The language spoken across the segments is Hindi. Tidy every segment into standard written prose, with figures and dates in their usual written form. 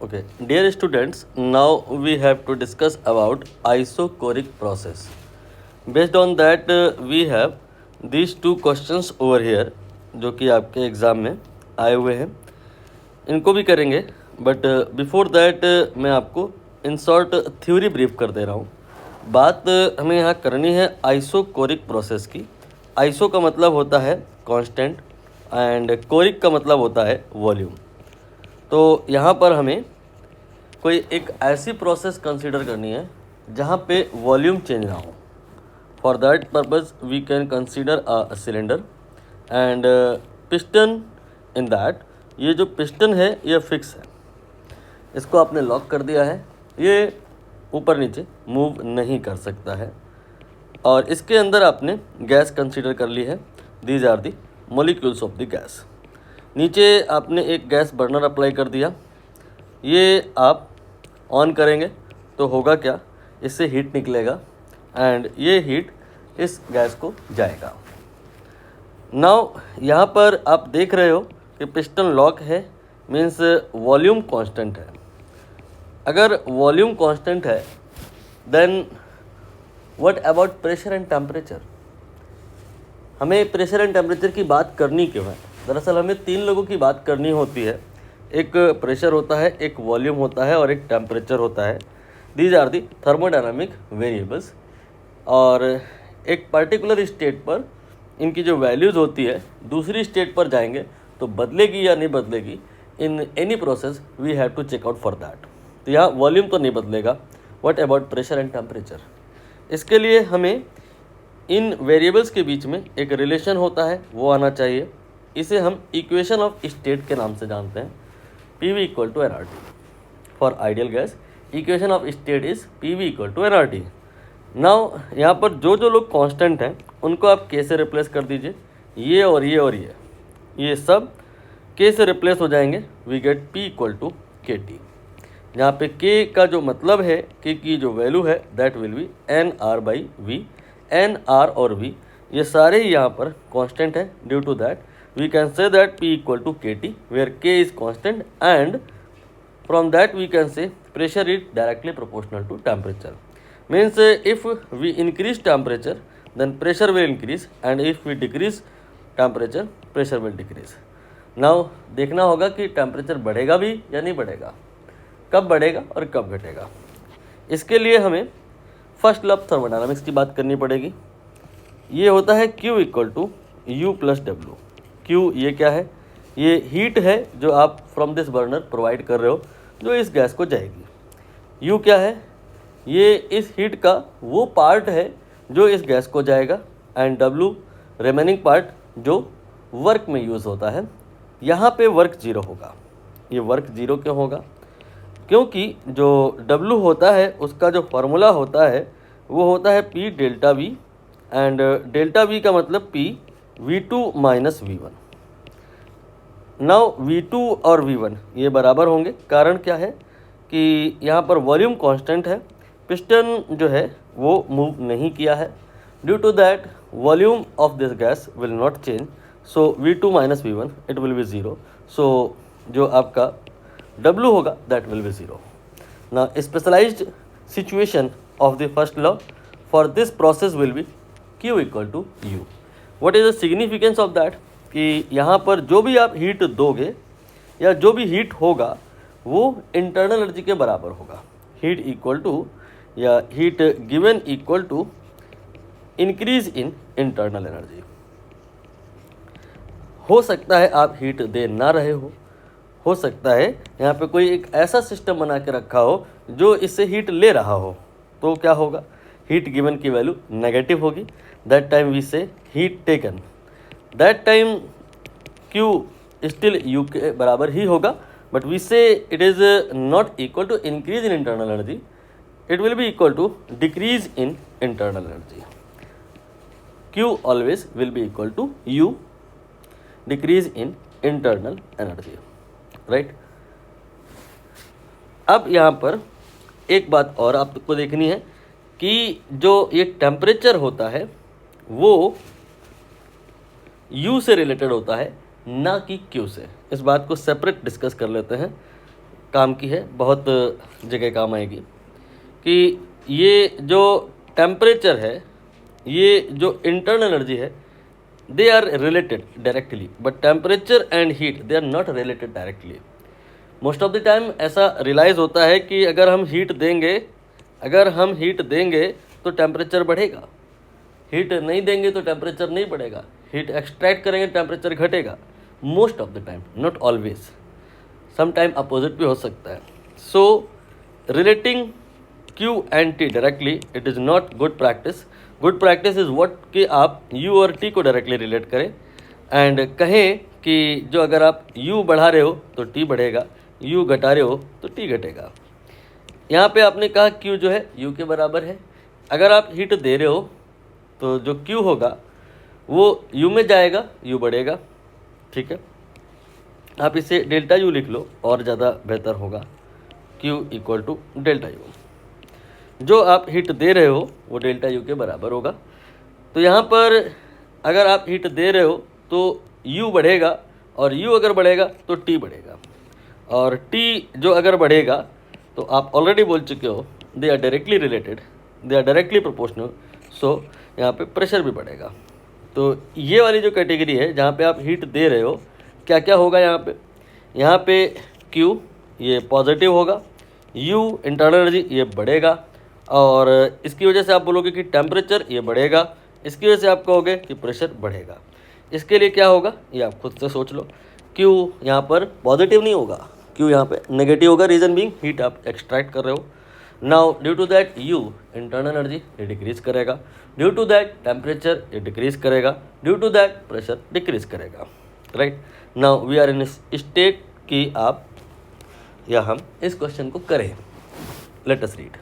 Okay, dear students, now we have to discuss about isochoric process. Based on that, we have these two questions over here, जो कि आपके एग्ज़ाम में आए हुए हैं. इनको भी करेंगे, बट बिफोर दैट मैं आपको इन शॉर्ट थ्योरी ब्रीफ कर दे रहा हूँ. बात हमें यहाँ करनी है आइसोकोरिक प्रोसेस की. आइसो का मतलब होता है कांस्टेंट एंड कोरिक का मतलब होता है वॉल्यूम. तो यहाँ पर हमें कोई एक ऐसी प्रोसेस कंसीडर करनी है जहाँ पे वॉल्यूम चेंज ना हो. For that purpose we can consider a cylinder and piston in that. ये जो पिस्टन है ये फिक्स है, इसको आपने लॉक कर दिया है, ये ऊपर नीचे मूव नहीं कर सकता है. और इसके अंदर आपने गैस कंसीडर कर ली है. These are the molecules of the gas. नीचे आपने एक गैस बर्नर अप्लाई कर दिया. ये आप ऑन करेंगे तो होगा क्या, इससे हीट निकलेगा एंड ये हीट इस गैस को जाएगा. नाउ यहाँ पर आप देख रहे हो कि पिस्टन लॉक है, मीन्स वॉल्यूम कांस्टेंट है. अगर वॉल्यूम कांस्टेंट है then what about pressure and temperature. हमें प्रेशर एंड टेम्परेचर की बात करनी क्यों है? दरअसल हमें तीन लोगों की बात करनी होती है. एक प्रेशर होता है, एक वॉल्यूम होता है और एक टेम्परेचर होता है. These are the thermodynamic variables. और एक पर्टिकुलर स्टेट पर इनकी जो वैल्यूज़ होती है दूसरी स्टेट पर जाएंगे तो बदलेगी या नहीं बदलेगी. In any process we have to check out for that. तो यहाँ वॉल्यूम तो नहीं बदलेगा. What about pressure and temperature? इसके लिए हमें इन वेरिएबल्स के बीच में एक रिलेशन होता है, वो आना चाहिए. इसे हम इक्वेशन ऑफ स्टेट के नाम से जानते हैं. PV equal to nRT. For ideal gas equation of state is PV equal to nRT. Now यहाँ पर जो जो लोग कांस्टेंट हैं उनको आप K से रिप्लेस कर दीजिए. ये और ये और ये सब K से रिप्लेस हो जाएंगे. We get P equal to KT. यहाँ पे K का जो मतलब है, K की जो वैल्यू है that will B NR/V. NR और V ये सारे ही यहाँ पर कांस्टेंट है. Due to that we can say that P equal to KT where K is constant, and from that we can say pressure is directly proportional to temperature. Means if we increase temperature then pressure will increase, and if we decrease temperature pressure will decrease. Now देखना होगा कि टेम्परेचर बढ़ेगा भी या नहीं बढ़ेगा, कब बढ़ेगा और कब घटेगा. इसके लिए हमें फर्स्ट लॉ ऑफ थर्मोडायनामिक्स की बात करनी पड़ेगी. ये होता है Q equal to U plus W. Q ये क्या है? ये हीट है जो आप फ्रॉम दिस बर्नर प्रोवाइड कर रहे हो जो इस गैस को जाएगी. U क्या है? ये इस हीट का वो पार्ट है जो इस गैस को जाएगा, एंड W रिमेनिंग पार्ट जो वर्क में यूज़ होता है. यहाँ पे वर्क जीरो होगा. ये वर्क जीरो क्यों होगा? क्योंकि जो W होता है उसका जो फार्मूला होता है वो होता है P delta V, and delta V का मतलब P V2 minus V1. Now V2 और V1 ये बराबर होंगे. कारण क्या है कि यहाँ पर वॉल्यूम कांस्टेंट है, पिस्टन जो है वो मूव नहीं किया है. Due to that volume of this gas will not change, so V2 minus V1 it will be zero. So जो आपका W होगा दैट विल बी ज़ीरो. ना specialized situation of the first law for this process will be Q equal to U. What is the significance of that? कि यहाँ पर जो भी आप हीट दोगे या जो भी हीट होगा वो इंटरनल एनर्जी के बराबर होगा. हीट इक्वल टू या heat given equal to increase in internal energy. हो सकता है आप हीट दे ना रहे हो सकता है यहाँ पे कोई एक ऐसा सिस्टम बना के रखा हो जो इससे हीट ले रहा हो. तो क्या होगा? हीट गिवन की वैल्यू नेगेटिव होगी. That time we say heat taken. That time Q still U के बराबर ही होगा, but we say it is not equal to increase in internal energy, it will be equal to decrease in internal energy. Q always will be equal to U decrease in internal energy. Right. अब यहाँ पर एक बात और आपको देखनी है कि जो ये टेम्परेचर होता है वो U से रिलेटेड होता है, ना कि Q से. इस बात को सेपरेट डिस्कस कर लेते हैं. काम की है, बहुत जगह काम आएगी, कि ये जो टेम्परेचर है, ये जो इंटरनल एनर्जी है, they are related directly, but temperature and heat they are not related directly. Most of the time ऐसा रियलाइज़ होता है कि अगर हम हीट देंगे तो टेम्परेचर बढ़ेगा, हीट नहीं देंगे तो टेम्परेचर नहीं बढ़ेगा, हीट एक्सट्रैक्ट करेंगे टेम्परेचर घटेगा। Most of the time, not always, some time opposite भी हो सकता है। So relating Q and T directly it is not good practice. Good practice is what कि आप U और T को डायरेक्टली रिलेट करें एंड कहें कि जो अगर आप U बढ़ा रहे हो तो T बढ़ेगा, U घटा रहे हो तो T घटेगा। यहाँ पे आपने कहा Q जो है U के बराबर है। अगर आप हीट दे रहे हो तो जो Q होगा वो U में जाएगा, U बढ़ेगा, ठीक है। आप इसे डेल्टा U लिख लो और ज़्यादा बेहतर होगा, Q equal to delta U। जो आप हीट दे रहे हो वो डेल्टा U के बराबर होगा। तो यहाँ पर अगर आप हीट दे रहे हो तो U बढ़ेगा, और U अगर बढ़ेगा तो T बढ़ेगा, और T जो अगर बढ़ेगा तो आप ऑलरेडी बोल चुके हो they are directly related, they are directly proportional, so यहाँ पे प्रेशर भी बढ़ेगा। तो ये वाली जो कैटेगरी है जहाँ पे आप हीट दे रहे हो, क्या क्या होगा यहाँ पे Q ये पॉजिटिव होगा, U इंटरनल एनर्जी ये बढ़ेगा, और इसकी वजह से आप बोलोगे कि टेम्परेचर ये बढ़ेगा, इसकी वजह से आप कहोगे कि प्रेशर बढ़ेगा। इसके लिए क्या होगा ये आप खुद से सोच लो। Q यहाँ पर पॉजिटिव नहीं होगा, Q यहाँ पे नेगेटिव होगा, रीज़न बीइंग हीट आप एक्सट्रैक्ट कर रहे हो। Now due to that U internal energy ये डिक्रीज करेगा, ड्यू टू दैट टेम्परेचर ये डिक्रीज करेगा, due to that pressure decrease करेगा, right. Now we are in state कि आप या हम इस क्वेश्चन को करें। Let us read.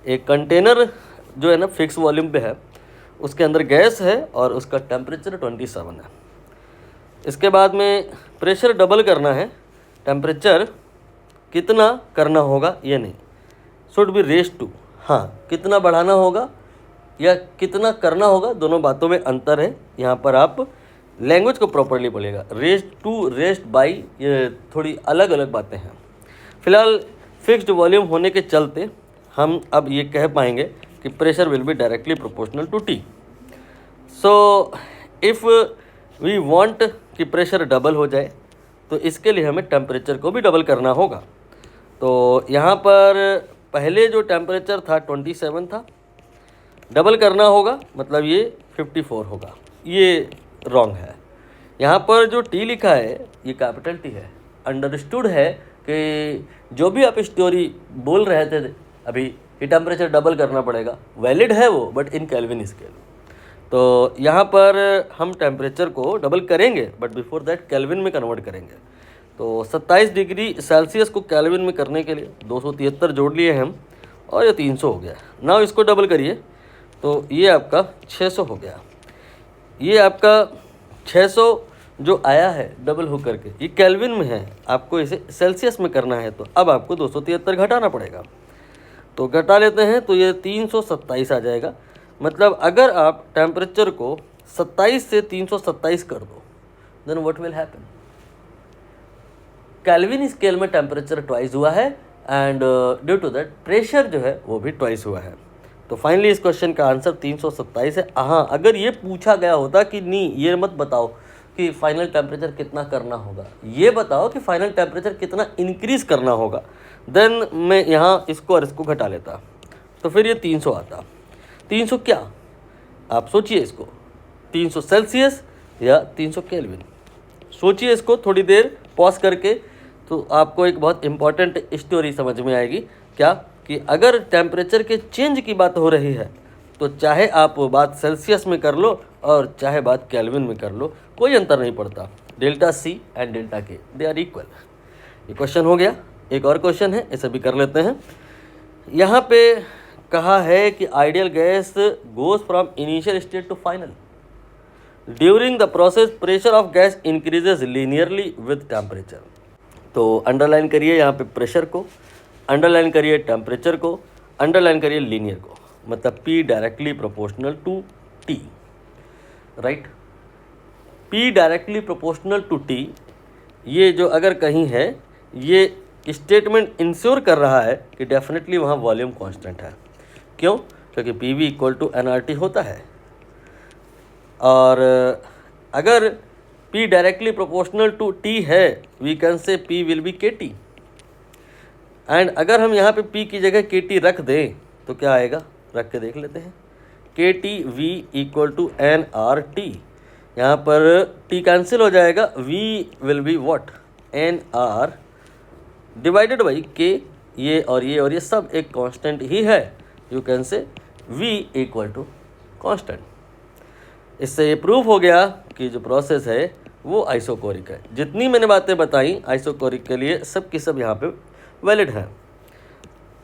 एक कंटेनर जो है ना फिक्स वॉल्यूम पे है, उसके अंदर गैस है और उसका टेम्परेचर 27 है। इसके बाद में प्रेशर डबल करना है, टेम्परेचर कितना करना होगा ये नहीं, शुड बी रेज टू, हाँ कितना बढ़ाना होगा या कितना करना होगा, दोनों बातों में अंतर है। यहाँ पर आप लैंग्वेज को प्रॉपरली बोलेगा, रेज टू रेज्ड बाई, ये थोड़ी अलग अलग बातें हैं। फिलहाल फिक्स्ड वॉल्यूम होने के चलते हम अब ये कह पाएंगे कि pressure will be directly proportional to T। So if we want कि प्रेशर डबल हो जाए तो इसके लिए हमें टेम्परेचर को भी डबल करना होगा। तो यहाँ पर पहले जो टेम्परेचर था 27 था, डबल करना होगा, मतलब ये 54 होगा, ये रॉन्ग है। यहाँ पर जो T लिखा है ये कैपिटल T है। अंडरस्टूड है कि जो भी आप स्टोरी बोल रहे थे अभी कि टेम्परेचर डबल करना पड़ेगा, वैलिड है वो, बट इन केल्विन स्केल। तो यहाँ पर हम टेम्परेचर को डबल करेंगे, बट बिफोर दैट केल्विन में कन्वर्ट करेंगे। तो 27 डिग्री सेल्सियस को केल्विन में करने के लिए 273 जोड़ लिए हम, और ये 300 हो गया। नाउ इसको डबल करिए तो ये आपका 600 हो गया। ये आपका 600 जो आया है डबल हो करके, ये केल्विन में है, आपको इसे सेल्सियस में करना है, तो अब आपको 273 घटाना पड़ेगा। तो घटा लेते हैं तो ये 327 आ जाएगा। मतलब अगर आप टेम्परेचर को 27 से 327 कर दो, then what will happen, Kelvin scale में टेम्परेचर ट्वाइस हुआ है, and due to that pressure जो है वो भी ट्वाइस हुआ है। तो फाइनली इस क्वेश्चन का आंसर 327 है। हाँ, अगर ये पूछा गया होता कि नहीं ये मत बताओ कि फाइनल टेम्परेचर कितना करना होगा, ये बताओ कि फाइनल टेम्परेचर कितना इंक्रीज़ करना होगा, देन मैं यहाँ इसको और इसको घटा लेता, तो फिर ये 300 आता। 300 क्या, आप सोचिए इसको, 300 सेल्सियस या 300 केल्विन, सोचिए इसको थोड़ी देर पॉज करके, तो आपको एक बहुत इंपॉर्टेंट स्टोरी समझ में आएगी। क्या कि अगर टेम्परेचर के चेंज की बात हो रही है तो चाहे आप बात सेल्सियस में कर लो और चाहे बात केल्विन में कर लो, कोई अंतर नहीं पड़ता। Delta C and delta K they are equal. ये क्वेश्चन हो गया। एक और क्वेश्चन है, इसे भी कर लेते हैं। यहाँ पे कहा है कि ideal gas goes from initial state to final, during the process pressure of gas increases linearly with temperature. तो अंडरलाइन करिए यहाँ पे प्रेशर को, अंडरलाइन करिए टेम्परेचर को, अंडरलाइन करिए लीनियर को, मतलब P directly proportional to T, right. P directly proportional to T, ये जो अगर कहीं है ये स्टेटमेंट इंश्योर कर रहा है कि डेफिनेटली वहाँ वॉल्यूम कांस्टेंट है। क्यों? क्योंकि P V equal to n R T होता है, और अगर P directly proportional to T है, we can say P will be KT। And अगर हम यहाँ पे P की जगह KT रख दें तो क्या आएगा, रख के देख लेते हैं। KT V equal to NRT, यहाँ पर T कैंसिल हो जाएगा, V will be what, NR divided by K। ये और ये सब एक कांस्टेंट ही है, you can say V equal to constant. इससे ये प्रूफ हो गया कि जो प्रोसेस है वो आइसोकोरिक है। जितनी मैंने बातें बताई आइसोकोरिक के लिए सब की सब यहाँ पे वैलिड है।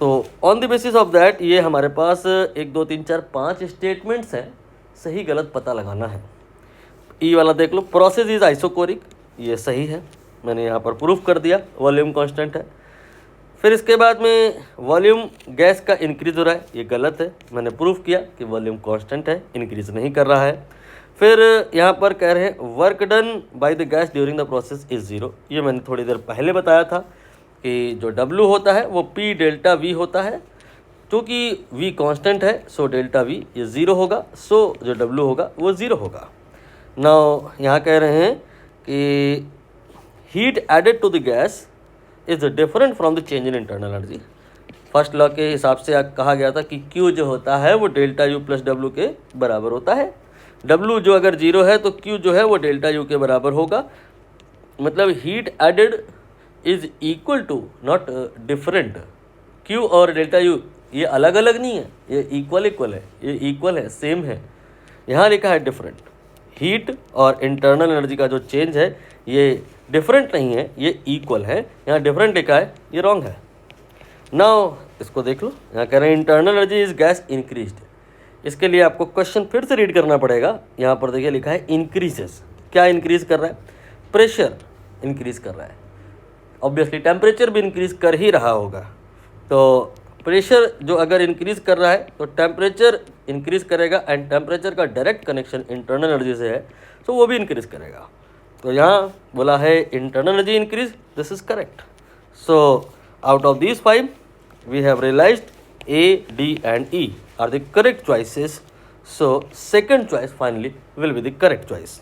तो on the basis of that ये हमारे पास 1 2 3 4 5 स्टेटमेंट्स हैं, सही गलत पता लगाना है। ई वाला देख लो, प्रोसेस इज आइसोकोरिक, ये सही है, मैंने यहाँ पर प्रूफ कर दिया, वॉल्यूम कांस्टेंट है। फिर इसके बाद में वॉल्यूम गैस का इंक्रीज हो रहा है, ये गलत है, मैंने प्रूफ किया कि वॉल्यूम कांस्टेंट है, इंक्रीज नहीं कर रहा है। फिर यहाँ पर कह रहे हैं work done by the gas during the process is zero, ये मैंने थोड़ी देर पहले बताया था कि जो W होता है वो P डेल्टा V होता है, क्योंकि V कांस्टेंट है सो डेल्टा V ये ज़ीरो होगा, सो जो W होगा वो ज़ीरो होगा। नाउ यहाँ कह रहे हैं कि heat added to the gas is different from the change in internal energy. First law के हिसाब से कहा गया था कि Q जो होता है वो डेल्टा U प्लस W के बराबर होता है। W जो अगर जीरो है तो Q जो है वो डेल्टा U के बराबर होगा, मतलब heat added is equal to not different. Q और डेल्टा U ये अलग अलग नहीं है, ये इक्वल है, ये इक्वल है, सेम है। यहाँ लिखा है डिफरेंट। हीट और इंटरनल एनर्जी का जो चेंज है ये डिफरेंट नहीं है, ये इक्वल है। यहाँ डिफरेंट लिखा है, ये रॉन्ग है। नाउ इसको देख लो, यहाँ कह रहे हैं internal energy is gas increased. इसके लिए आपको क्वेश्चन फिर से रीड करना पड़ेगा। यहाँ पर देखिए लिखा है इंक्रीजेस, क्या इंक्रीज कर रहा है, प्रेशर इंक्रीज कर रहा है, ऑब्वियसली टेम्परेचर भी इंक्रीज कर ही रहा होगा। तो प्रेशर जो अगर इंक्रीज कर रहा है तो टेम्परेचर इंक्रीज करेगा, एंड टेम्परेचर का डायरेक्ट कनेक्शन इंटरनल एनर्जी से है, तो वो भी इंक्रीज करेगा। तो यहाँ बोला है internal energy increase, this is correct. So out of these 5 we have realised A, D and E are the correct choices. So second choice finally will be the correct choice.